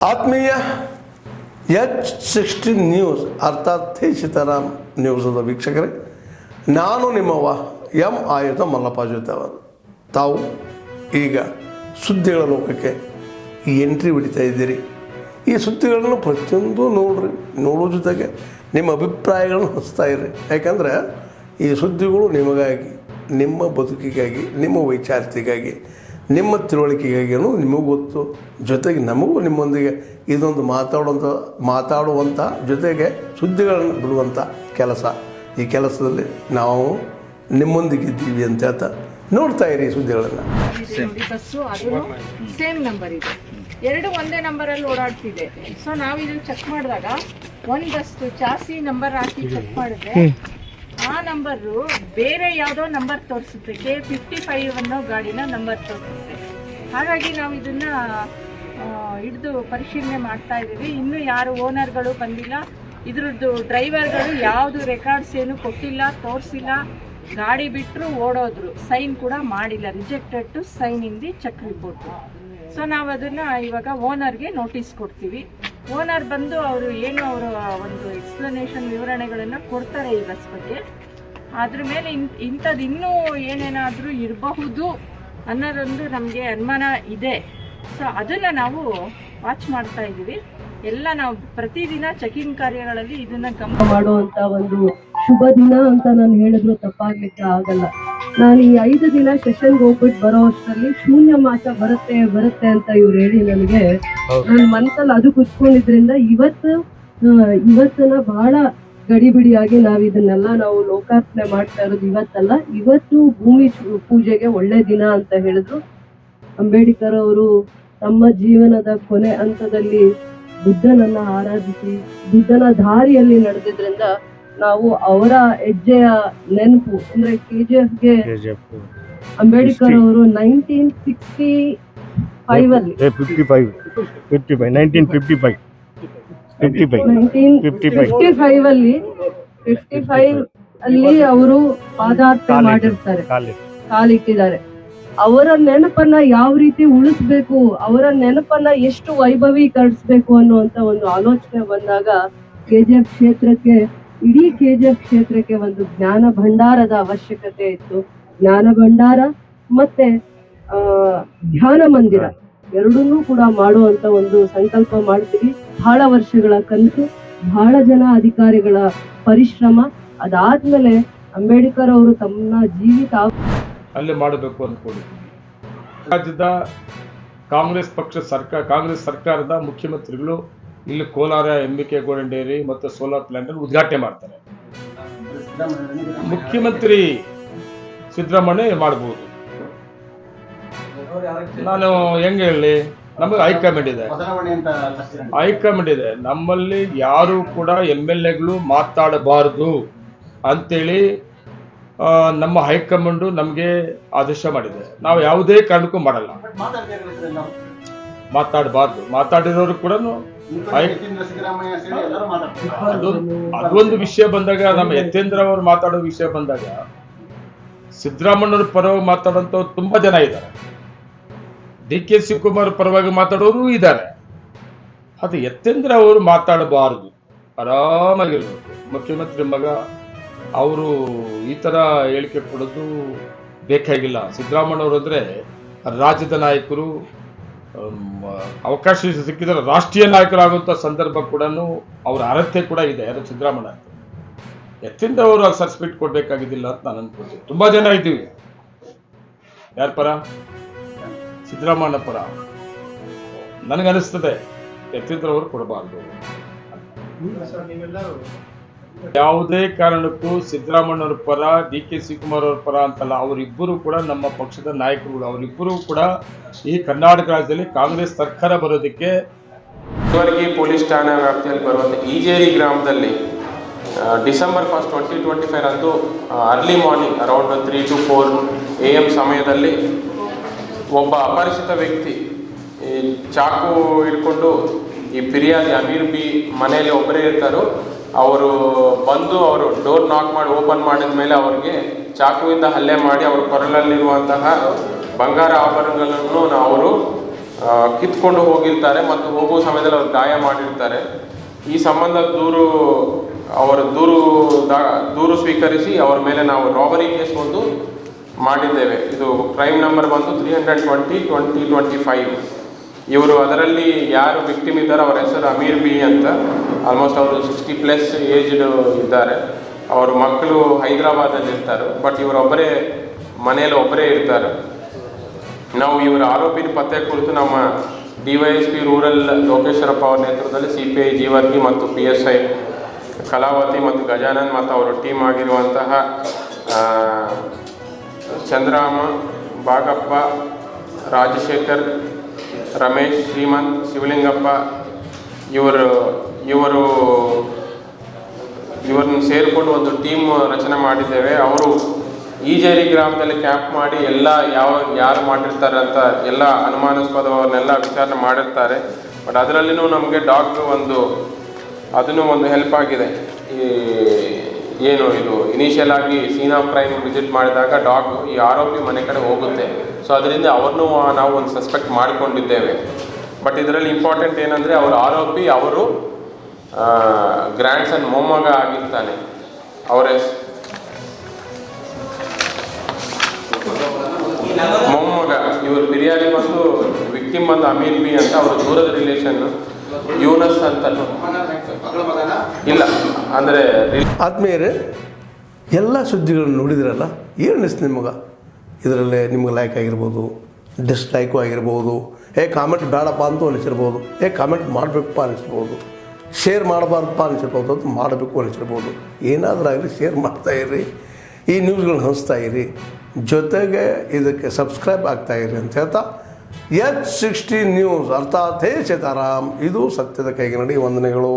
ಆತ್ಮೀಯ H16 news ಅರ್ಥಾತ್ ಥೇ ಸೀತಾರಾಮ್ ನ್ಯೂಸದ ವೀಕ್ಷಕರೇ, ನಾನು ನಿಮ್ಮವ ಎಂ ಆಯುಧ ಮಲ್ಲಪ್ಪ ಜೊತೆ ಅವರು. ತಾವು ಈಗ ಸುದ್ದಿಗಳ ಲೋಕಕ್ಕೆ ಎಂಟ್ರಿ ಹೊಡಿತಾ ಇದ್ದೀರಿ. ಈ ಸುದ್ದಿಗಳನ್ನು ಪ್ರತಿಯೊಂದು ನೋಡೋ ಜೊತೆಗೆ ನಿಮ್ಮ ಅಭಿಪ್ರಾಯಗಳನ್ನು ಹಂಚ್ತಾ ಇರ್ರಿ. ಯಾಕಂದರೆ ಈ ಸುದ್ದಿಗಳು ನಿಮಗಾಗಿ, ನಿಮ್ಮ ಬದುಕಿಗಾಗಿ, ನಿಮ್ಮ ವೈಚಾರಿಕೆಗಾಗಿ, ನಿಮ್ಮ ತಿಳುವಳಿಕೆಗಾಗಿ ಅನ್ನೋದು ನಿಮಗೂ ಗೊತ್ತು. ಜೊತೆಗೆ ನಮಗೂ ನಿಮ್ಮೊಂದಿಗೆ ಇದೊಂದು ಮಾತಾಡುವಂಥ ಜೊತೆಗೆ ಸುದ್ದಿಗಳನ್ನು ಬಿಡುವಂಥ ಕೆಲಸ. ಈ ಕೆಲಸದಲ್ಲಿ ನಾವು ನಿಮ್ಮೊಂದಿಗಿದ್ದೀವಿ ಅಂತ ಹೇಳ್ತಾ ನೋಡ್ತಾ ಇರಿ ಸುದ್ದಿಗಳನ್ನು. ಬಸ್ಸು ಅದು ಸೇಮ್ ನಂಬರ್ ಇದೆ, ಎರಡು ಒಂದೇ ನಂಬರಲ್ಲಿ ಓಡಾಡ್ತಿದೆ. ಸೊ ನಾವು ಇದನ್ನು ಚೆಕ್ ಮಾಡಿದಾಗ ಒಂದು ಬಸ್ ಚಾಸಿ ನಂಬರ್ ಹಾಕಿ ಚೆಕ್ ಮಾಡಿದ್ರೆ ಆ ನಂಬರು ಬೇರೆ ಯಾವುದೋ ನಂಬರ್ ತೋರಿಸುತ್ತೆ, K55 ಅನ್ನೋ ಗಾಡಿನ ನಂಬರ್ ತೋರಿಸುತ್ತೆ. ಹಾಗಾಗಿ ನಾವು ಇದನ್ನ ಹಿಡಿದು ಪರಿಶೀಲನೆ ಮಾಡ್ತಾ ಇದ್ದೀವಿ. ಇನ್ನೂ ಯಾರು ಓನರ್ಗಳು ಬಂದಿಲ್ಲ, ಇದ್ರದ್ದು ಡ್ರೈವರ್ಗಳು ಯಾವುದು ರೆಕಾರ್ಡ್ಸ್ ಏನು ಕೊಟ್ಟಿಲ್ಲ, ತೋರಿಸಿಲ್ಲ. ಗಾಡಿ ಬಿಟ್ಟರು ಓಡೋದ್ರು, ಸೈನ್ ಕೂಡ ಮಾಡಿಲ್ಲ. Rejected to sign in the check report. So ನಾವು ಅದನ್ನು ಇವಾಗ ಓನರ್ಗೆ ನೋಟಿಸ್ ಕೊಡ್ತೀವಿ. ಓನರ್ ಬಂದು ಅವರು ಏನು ಅವರ ಒಂದು ಎಕ್ಸ್ಪ್ಲನೇಷನ್ ವಿವರಣೆಗಳನ್ನು ಕೊಡ್ತಾರೆ ಈ ಬಸ್ ಬಗ್ಗೆ. ಅದ್ರ ಮೇಲೆ ಇಂಥದ್ದು ಇನ್ನೂ ಏನೇನಾದರೂ ಇರಬಹುದು ಅನ್ನೋದೊಂದು ನಮಗೆ ಅನುಮಾನ ಇದೆ. ಸೊ ಅದನ್ನು ನಾವು ವಾಚ್ ಮಾಡ್ತಾ ಇದ್ದೀವಿ. ಎಲ್ಲ ನಾವು ಪ್ರತಿದಿನ ಚೆಕಿಂಗ್ ಕಾರ್ಯಗಳಲ್ಲಿ ಇದನ್ನ ಗಮನ ಮಾಡುವಂತ ಒಂದು ಶುಭ ದಿನ ಅಂತ ನಾನು ಹೇಳಿದ್ರು ತಪ್ಪಾಗ್ಲಿಕ್ಕೆ ಆಗಲ್ಲ. ನಾನು ಈ 5 ದಿನ ಸೆಷನ್ಗೆ ಹೋಗ್ಬಿಟ್ಟು ಬರೋ ಅಷ್ಟರಲ್ಲಿ ಶೂನ್ಯ ಮಾಸ ಬರುತ್ತೆ ಅಂತ ಇವ್ರು ಹೇಳಿ ನನಗೆ ನನ್ನ ಮನಸ್ಸಲ್ಲಿ ಅದು ಕುತ್ಕೊಂಡಿದ್ರಿಂದ ಇವತ್ತನ್ನ ಬಹಳ ಗಡಿಬಿಡಿಯಾಗಿ ನಾವು ಇದನ್ನೆಲ್ಲ ನಾವು ಲೋಕಾರ್ಪಣೆ ಮಾಡ್ತಾ ಇರೋದು ಇವತ್ತಲ್ಲ. ಇವತ್ತು ಭೂಮಿ ಪೂಜೆಗೆ ಒಳ್ಳೆ ದಿನ ಅಂತ ಹೇಳಿದ್ರು. ಅಂಬೇಡ್ಕರ್ ಅವರು ತಮ್ಮ ಜೀವನದ ಕೊನೆ ಹಂತದಲ್ಲಿ ಬುದ್ಧನನ್ನ ಆರಾಧಿಸಿ ಬುದ್ಧನ ದಾರಿಯಲ್ಲಿ ನಡೆದಿದ್ರಿಂದ ನಾವು ಅವರ ಹೆಜ್ಜೆಯ ನೆನಪು ಅಂದ್ರೆ KGFಗೆ ಅಂಬೇಡ್ಕರ್ ಅವರು 1965 ಅಲ್ಲಿ ಅವರು ಪಾದಾರ್ಪಣೆ ಮಾಡಿರ್ತಾರೆ, ಕಾಲಿಟ್ಟಿದ್ದಾರೆ. ಅವರ ನೆನಪನ್ನ ಯಾವ ರೀತಿ ಉಳಿಸ್ಬೇಕು, ಅವರ ನೆನಪನ್ನ ಎಷ್ಟು ವೈಭವೀಕರಿಸಬೇಕು ಅನ್ನುವಂತ ಒಂದು ಆಲೋಚನೆ ಬಂದಾಗ KGF ಕ್ಷೇತ್ರಕ್ಕೆ, ಇಡೀ KGF ಕ್ಷೇತ್ರಕ್ಕೆ ಒಂದು ಜ್ಞಾನ ಭಂಡಾರದ ಅವಶ್ಯಕತೆ ಇತ್ತು. ಜ್ಞಾನ ಭಂಡಾರ ಮತ್ತೆ ಧ್ಯಾನ ಮಂದಿರ ಎರಡನ್ನೂ ಕೂಡ ಮಾಡುವಂತ ಒಂದು ಸಂಕಲ್ಪ ಮಾಡ್ತೀವಿ. ಬಹಳ ವರ್ಷಗಳ ಕನಸು, ಬಹಳ ಜನ ಅಧಿಕಾರಿಗಳ ಪರಿಶ್ರಮ. ಅದಾದ್ಮೇಲೆ ಅಂಬೇಡ್ಕರ್ ಅವರು ತಮ್ಮ ಜೀವಿತ ಅಲ್ಲೇ ಮಾಡಬೇಕು ಅಂದ್ಕೊಂಡಿದ್ದೀವಿ. ರಾಜ್ಯದ ಕಾಂಗ್ರೆಸ್ ಸರ್ಕಾರದ ಮುಖ್ಯಮಂತ್ರಿಗಳು ಇಲ್ಲಿ ಕೋಲಾರ MBK ಗೋಲ್ಡನ್ ಡೈರಿ ಮತ್ತು ಸೋಲಾರ್ ಪ್ಲಾಂಟ್ ಉದ್ಘಾಟನೆ ಮಾಡ್ತಾರೆ. ಮುಖ್ಯಮಂತ್ರಿ ಸಿದ್ದರಾಮಯ್ಯ ಮಾಡಬಹುದು. ನಾನು ಹೆಂಗೆ ಹೇಳಿ, ನಮಗೆ ಹೈಕಮಾಂಡ್ ಇದೆ. ನಮ್ಮಲ್ಲಿ ಯಾರು ಕೂಡ MLAಗಳು ಮಾತಾಡಬಾರದು ಅಂತೇಳಿ ನಮ್ಮ ಹೈಕಮಾಂಡು ನಮಗೆ ಆದೇಶ ಮಾಡಿದೆ. ನಾವು ಯಾವುದೇ ಕಾರಣಕ್ಕೂ ಮಾಡಲ್ಲ, ಮಾತಾಡಬಾರ್ದು. ಮಾತಾಡಿರೋರು ಕೂಡ ಅದೊಂದು ವಿಷಯ ಬಂದಾಗ, ನಮ್ಮ ಯತೇಂದ್ರ ಅವರು ಮಾತಾಡೋ ವಿಷಯ ಬಂದಾಗ ಸಿದ್ದರಾಮಯ್ಯವ್ರ ಪರವಾಗಿ ಮಾತಾಡೋಂಥವ್ರು ತುಂಬಾ ಜನ ಇದ್ದಾರೆ. DK ಶಿವಕುಮಾರ್ ಪರವಾಗಿ ಮಾತಾಡೋರು ಇದ್ದಾರೆ. ಅದು ಯತೇಂದ್ರ ಅವರು ಮಾತಾಡಬಾರದು, ಆರಾಮಾಗಿರ್ಬೇಕು. ಮುಖ್ಯಮಂತ್ರಿ ಮಗ ಅವರು ಈ ತರ ಹೇಳಿಕೆ ಕೊಡೋದು ಬೇಕಾಗಿಲ್ಲ. ಸಿದ್ದರಾಮಯ್ಯವರು ಅಂದ್ರೆ ರಾಜ್ಯದ ನಾಯಕರು, ಅವಕಾಶ ಸಿಕ್ಕಿದ್ರೆ ರಾಷ್ಟ್ರೀಯ ನಾಯಕರಾಗುವಂತ ಸಂದರ್ಭ ಕೂಡ ಅವರ ಅರ್ಹತೆ ಕೂಡ ಇದೆ. ಯಾರು ಸಿದ್ದರಾಮಯ್ಯ ಅಂತ ಯತೇಂದ್ರ ಅವರು ಸರ್ಟಿಫಿಕೇಟ್ ಕೊಡ್ಬೇಕಾಗಿದ್ದಿಲ್ಲ ಅಂತ ನಾನು ಅನ್ಕೊಳ್ತೀನಿ. ತುಂಬಾ ಜನ ಇದ್ದೀವಿ. ಯಾರ ಪರ? ಸಿದ್ದರಾಮಯ್ಯ ಪರ. ನನಗನಿಸ್ತದೆ ಯತೇಂದ್ರ ಅವರು ಕೊಡಬಾರ್ದು. ಯಾವುದೇ ಕಾರಣಕ್ಕೂ ಸಿದ್ದರಾಮಯ್ಯವ್ರ ಪರ, DK ಶಿವಕುಮಾರ್ ಅವ್ರ ಪರ ಅಂತಲ್ಲ. ಅವರಿಬ್ಬರು ಕೂಡ ನಮ್ಮ ಪಕ್ಷದ ನಾಯಕರುಗಳು. ಅವರಿಬ್ಬರು ಕೂಡ ಈ ಕರ್ನಾಟಕ ರಾಜ್ಯದಲ್ಲಿ ಕಾಂಗ್ರೆಸ್ ಸರ್ಕಾರ ಬರೋದಕ್ಕೆ ಇವರಿಗೆ ಪೊಲೀಸ್ ಠಾಣಾ ವ್ಯಾಪ್ತಿಯಲ್ಲಿ ಬರುವಂಥ ಈಜೇರಿ ಗ್ರಾಮದಲ್ಲಿ ಡಿಸೆಂಬರ್ 1, 2025 ಅಂದು early morning around 3 to 4 AM ಸಮಯದಲ್ಲಿ ಒಬ್ಬ ಅಪರಿಚಿತ ವ್ಯಕ್ತಿ ಈ ಚಾಕು ಹಿಡ್ಕೊಂಡು ಈ ಫಿರ್ಯಾದಿ ಅಮೀರ್ ಬಿ ಮನೆಯಲ್ಲಿ ಒಬ್ಬರೇ ಇರ್ತಾರೋ ಅವರು ಬಂದು ಅವರು ಡೋರ್ ನಾಕ್ ಮಾಡಿ ಓಪನ್ ಮಾಡಿದ ಮೇಲೆ ಅವ್ರಿಗೆ ಚಾಕುವಿಂದ ಹಲ್ಲೆ ಮಾಡಿ ಅವ್ರ ಕೊರಳಲ್ಲಿರುವಂತಹ ಬಂಗಾರ ಆಭರಣಗಳನ್ನು ಅವರು ಕಿತ್ಕೊಂಡು ಹೋಗಿರ್ತಾರೆ ಮತ್ತು ಹೋಗುವ ಸಮಯದಲ್ಲಿ ಅವ್ರು ಗಾಯ ಮಾಡಿರ್ತಾರೆ. ಈ ಸಂಬಂಧ ದೂರು ಸ್ವೀಕರಿಸಿ ಅವರ ಮೇಲೆ ನಾವು ರಾಬರಿ ಕೇಸ್ ಒಂದು ಮಾಡಿದ್ದೇವೆ. ಇದು ಕ್ರೈಮ್ ನಂಬರ್ ಬಂದು 320/2025. ಇವರು ಅದರಲ್ಲಿ ಯಾರು ವಿಕ್ಟಿಮ್ ಇದ್ದಾರೆ ಅವರ ಹೆಸರು ಅಮೀರ್ ಬಿ ಅಂತ. ಆಲ್ಮೋಸ್ಟ್ ಅವರು 60+ ಏಜ್ಡ್ ಇದ್ದಾರೆ. ಅವ್ರ ಮಕ್ಕಳು ಹೈದರಾಬಾದಲ್ಲಿ ಇರ್ತಾರೆ, ಬಟ್ ಇವರೊಬ್ಬರೇ ಮನೆಯಲ್ಲಿ ಒಬ್ಬರೇ ಇರ್ತಾರೆ. ನಾವು ಇವರ ಆರೋಪಿನ ಪತ್ತೆ ಕುರಿತು ನಮ್ಮ DYSP ರೂರಲ್ ಲೋಕೇಶ್ವರಪ್ಪ ಅವರ ನೇತೃತ್ವದಲ್ಲಿ CPI ಜೀವರ್ಗಿ ಮತ್ತು PSI ಕಲಾವತಿ ಮತ್ತು ಗಜಾನನ್ ಮತ್ತು ಅವರ ಟೀಮ್ ಆಗಿರುವಂತಹ ಚಂದ್ರಾಮ, ಬಾಗಪ್ಪ, ರಾಜಶೇಖರ್, ರಮೇಶ್, ಶ್ರೀಮಂತ್, ಶಿವಲಿಂಗಪ್ಪ ಇವರನ್ನು ಸೇರಿಕೊಂಡು ಒಂದು ಟೀಮ್ ರಚನೆ ಮಾಡಿದ್ದೇವೆ. ಅವರು ಈಜೇರಿ ಗ್ರಾಮದಲ್ಲಿ ಕ್ಯಾಂಪ್ ಮಾಡಿ ಯಾರು ಮಾಡಿರ್ತಾರೆ ಅಂತ ಎಲ್ಲ ಅನುಮಾನಾಸ್ಪದವನ್ನೆಲ್ಲ ವಿಚಾರಣೆ ಮಾಡಿರ್ತಾರೆ. ಬಟ್ ಅದರಲ್ಲಿನೂ ನಮಗೆ ಡಾಗ್ ಅದನ್ನು ಒಂದು ಹೆಲ್ಪ್ ಆಗಿದೆ. ಇದು ಇನಿಷಿಯಲ್ ಆಗಿ ಸೀನ್ ಆಫ್ ಕ್ರೈಮ್ ವಿಸಿಟ್ ಮಾಡಿದಾಗ ಡಾಗ್ ಈ ಆರೋಪಿ ಮನೆ ಕಡೆ ಹೋಗುತ್ತೆ. ಸೊ ಅದರಿಂದ ಅವ್ರನ್ನೂ ನಾವು ಒಂದು ಸಸ್ಪೆಕ್ಟ್ ಮಾಡಿಕೊಂಡಿದ್ದೇವೆ. ಬಟ್ ಇದರಲ್ಲಿ ಇಂಪಾರ್ಟೆಂಟ್ ಏನಂದರೆ ಆರೋಪಿ ಗ್ರ್ಯಾಂಡ್ ಸನ್ ಮೊಮ್ಮಗ ಆಗಿರ್ತಾನೆ. ಮೊಮ್ಮಗ ಇವರು ಬಿರಿಯಾನಿ ಬಂದು ವಿಕ್ಟಿಮ್ ಬಂದು ಅಮೀರ್ ಬಿ ಅಂತ, ಅವರ ದೂರದ ರಿಲೇಷನ್ ಯೂನಸ್ ಅಂತ ಇಲ್ಲ ಅಂದರೆ. ಆದ್ಮೇಲೆ ಎಲ್ಲ ಸುದ್ದಿಗಳನ್ನು ನೋಡಿದ್ರಲ್ಲ, ಏನು ಅನಿಸ್ತು ನಿಮಗೆ? ಇದರಲ್ಲೇ ನಿಮ್ಗೆ ಲೈಕ್ ಆಗಿರ್ಬೋದು, ಡಿಸ್ಲೈಕು ಆಗಿರ್ಬೋದು, ಕಾಮೆಂಟ್ ಬೇಡಪ್ಪ ಅಂತೂ ಅನಿಸಿರ್ಬೋದು, ಕಾಮೆಂಟ್ ಮಾಡಬೇಕಪ್ಪ ಅನಿಸ್ಬೋದು, ಶೇರ್ ಮಾಡಬಾರ್ದಪ್ಪ ಅನಿಸಿರ್ಬೋದು, ಅದು ಮಾಡಬೇಕು ಅನಿಸಿರ್ಬೋದು. ಏನಾದರೂ ಆಗಲಿ ಶೇರ್ ಮಾಡ್ತಾಯಿರಿ, ಈ ನ್ಯೂಸ್ಗಳನ್ನ ಹಂಚ್ತಾ ಇರಿ, ಜೊತೆಗೆ ಇದಕ್ಕೆ ಸಬ್ಸ್ಕ್ರೈಬ್ ಆಗ್ತಾಯಿರಿ ಅಂತ ಹೇಳ್ತಾ H16 ನ್ಯೂಸ್ ಅರ್ಥಾತ್ ಹೇ ಸೀತಾರಾಮ್, ಇದು ಸತ್ಯದ ಕೈಗೆ ನಡಿ. ವಂದನೆಗಳು.